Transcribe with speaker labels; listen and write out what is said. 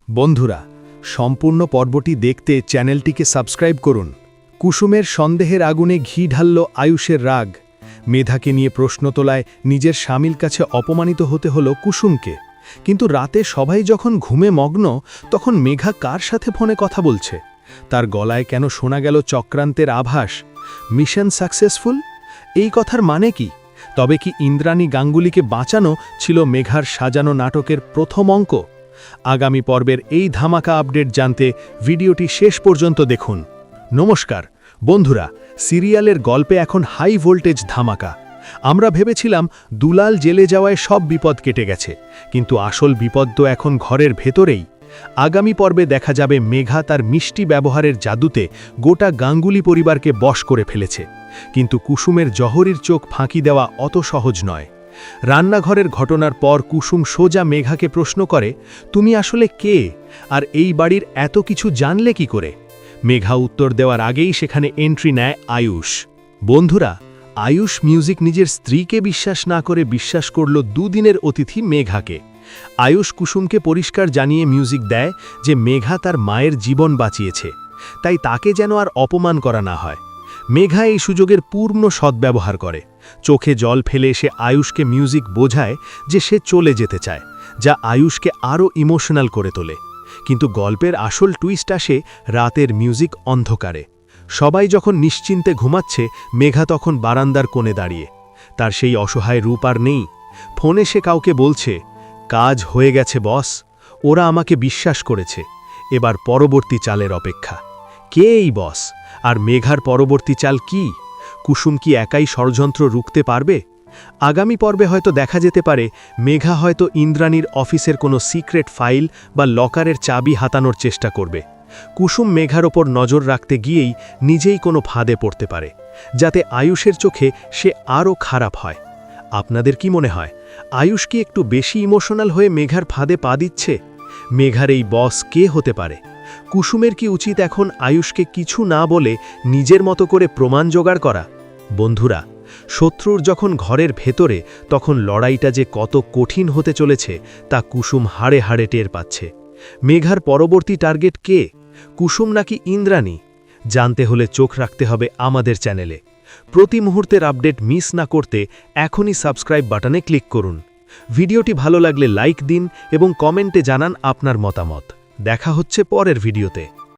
Speaker 1: বন্ধুরা, সম্পূর্ণ পর্বটি দেখতে চ্যানেলটিকে সাবস্ক্রাইব করুন। কুসুমের সন্দেহের আগুনে ঘি ঢালল আয়ুষের রাগ। মেধাকে নিয়ে প্রশ্ন তোলায় নিজের স্বামীর কাছে অপমানিত হতে হলো কুসুমকে। কিন্তু রাতে সবাই যখন ঘুমে মগ্ন, তখন মেঘা কার সাথে ফোনে কথা বলছে? তার গলায় কেন শোনা গেল চক্রান্তের আভাস? Mission successful? এই কথার মানে কি? তবে কি ইন্দ্রাণী গাঙ্গুলিকে বাঁচানো ছিল মেঘার সাজানো নাটকের প্রথম অঙ্ক? আগামী পর্বের এই ধামাকা আপডেট জানতে ভিডিওটি শেষ পর্যন্ত দেখুন। নমস্কার বন্ধুরা, সিরিয়ালের গল্পে এখন হাই ভোল্টেজ ধামাকা। আমরা ভেবেছিলাম দুলাল জেলে যাওয়ায় সব বিপদ কেটে গেছে, কিন্তু আসল বিপদ তো এখন ঘরের ভেতরেই। আগামী পর্বে দেখা যাবে মেঘা তার মিষ্টি ব্যবহারের জাদুতে গোটা গাঙ্গুলি পরিবারকে বশ করে ফেলেছে। কিন্তু কুসুমের জহরির চোখ ফাঁকি দেওয়া অত সহজ নয়। রান্নাঘরের ঘটনার পর কুসুম সোজা মেঘাকে প্রশ্ন করে, তুমি আসলে কে, আর এই বাড়ির এত কিছু জানলে কি করে? মেঘা উত্তর দেওয়ার আগেই সেখানে এন্ট্রি নেয় আয়ুষ। বন্ধুরা, আয়ুষ মিউজিক নিজের স্ত্রীকে বিশ্বাস না করে বিশ্বাস করল দুদিনের অতিথি মেঘাকে। আয়ুষ কুসুমকে পরিষ্কার জানিয়ে মিউজিক দেয় যে মেঘা তার মায়ের জীবন বাঁচিয়েছে, তাই তাকে যেন আর অপমান করা না হয়। মেঘা এই সুযোগের পূর্ণ সদ্ব্যবহার করে। চোখে জল ফেলে সে আয়ুষকে মিউজিক বোঝায় যে সে চলে যেতে চায়, যা আয়ুষকে আরও ইমোশনাল করে তোলে। কিন্তু গল্পের আসল টুইস্ট আসে রাতের মিউজিক অন্ধকারে। সবাই যখন নিশ্চিন্তে ঘুমাচ্ছে, মেঘা তখন বারান্দার কোণে দাঁড়িয়ে। তার সেই অসহায় রূপ আর নেই। ফোনে সে কাউকে বলছে, কাজ হয়ে গেছে বস, ওরা আমাকে বিশ্বাস করেছে, এবার পরবর্তী চালের অপেক্ষা। কে এই বস, আর মেঘার পরবর্তী চাল কি? কুসুম কি একাই ষড়যন্ত্র রুখতে পারবে? আগামী পর্বে হয়তো দেখা যেতে পারে মেঘা হয়তো ইন্দ্রাণীর অফিসের কোনো সিক্রেট ফাইল বা লকারের চাবি হাতানোর চেষ্টা করবে। কুসুম মেঘার ওপর নজর রাখতে গিয়েই নিজেই কোনো ফাঁদে পড়তে পারে, যাতে আয়ুষের চোখে সে আরও খারাপ হয়। আপনাদের কি মনে হয়, আয়ুষ কি একটু বেশি ইমোশনাল হয়ে মেঘার ফাঁদে পা দিচ্ছে? মেঘার এই বস কে হতে পারে? কুসুমের কি উচিত এখন আয়ুষকে কিছু না বলে নিজের মতো করে প্রমাণ জোগাড় করা? বন্ধুরা, শত্রুর যখন ঘরের ভেতরে, তখন লড়াইটা যে কত কঠিন হতে চলেছে তা কুসুম হাড়ে হাড়ে টের পাচ্ছে। মেঘার পরবর্তী টার্গেট কে, কুসুম নাকি ইন্দ্রাণী? জানতে হলে চোখ রাখতে হবে আমাদের চ্যানেলে। প্রতি মুহূর্তের আপডেট মিস না করতে এখনই সাবস্ক্রাইব বাটনে ক্লিক করুন। ভিডিওটি ভালো লাগলে লাইক দিন এবং কমেন্টে জানান আপনার মতামত। দেখা হচ্ছে পরের ভিডিওতে।